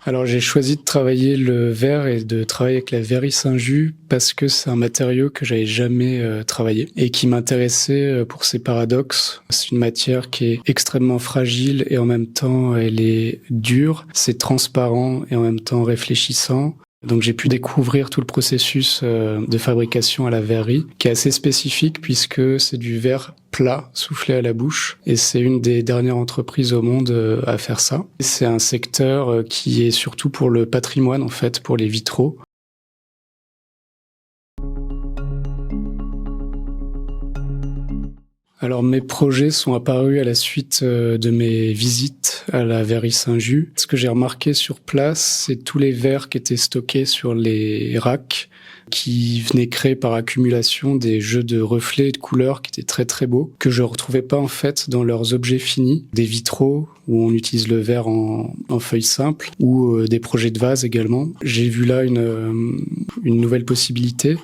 Alors j'ai choisi de travailler le verre et de travailler avec la verrerie Saint-Just parce que c'est un matériau que j'avais jamais travaillé et qui m'intéressait pour ses paradoxes. C'est une matière qui est extrêmement fragile et en même temps elle est dure. C'est transparent et en même temps réfléchissant. Donc j'ai pu découvrir tout le processus de fabrication à la verrerie, qui est assez spécifique puisque c'est du verre plat soufflé à la bouche et c'est une des dernières entreprises au monde à faire ça. C'est un secteur qui est surtout pour le patrimoine en fait, pour les vitraux. Alors mes projets sont apparus à la suite de mes visites à la verrerie Saint-Just. Ce que j'ai remarqué sur place, c'est tous les verres qui étaient stockés sur les racks, qui venaient créer par accumulation des jeux de reflets et de couleurs qui étaient très très beaux, que je retrouvais pas en fait dans leurs objets finis, des vitraux où on utilise le verre en feuilles simples ou des projets de vases également. J'ai vu là une nouvelle possibilité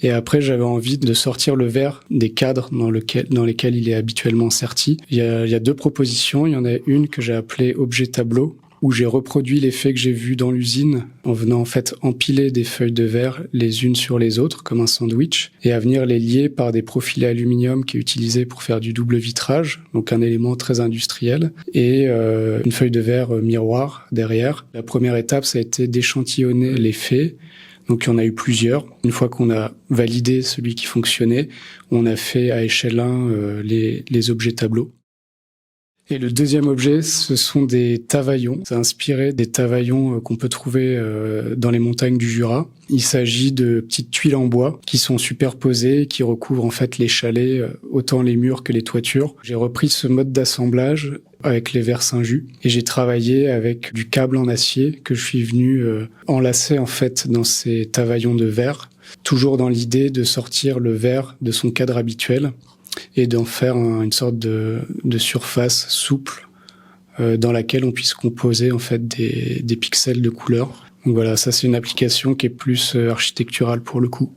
et après j'avais envie de sortir le verre des cadres dans lesquels il est habituellement serti. Il y a deux propositions, il y en a une que j'ai appelée objet tableau, où j'ai reproduit l'effet que j'ai vu dans l'usine en venant en fait empiler des feuilles de verre les unes sur les autres comme un sandwich et à venir les lier par des profilés aluminium qui est utilisé pour faire du double vitrage, donc un élément très industriel, et une feuille de verre miroir derrière. La première étape, ça a été d'échantillonner l'effet. Donc il y en a eu plusieurs. Une fois qu'on a validé celui qui fonctionnait, on a fait à échelle 1 les objets tableaux. Et le deuxième objet, ce sont des tavaillons. C'est inspiré des tavaillons qu'on peut trouver dans les montagnes du Jura. Il s'agit de petites tuiles en bois qui sont superposées, qui recouvrent en fait les chalets, autant les murs que les toitures. J'ai repris ce mode d'assemblage avec les verres Saint-Just et j'ai travaillé avec du câble en acier que je suis venu enlacer en fait dans ces tavaillons de verre, toujours dans l'idée de sortir le verre de son cadre habituel et d'en faire une sorte de surface souple dans laquelle on puisse composer en fait des pixels de couleurs. Donc voilà, ça c'est une application qui est plus architecturale pour le coup.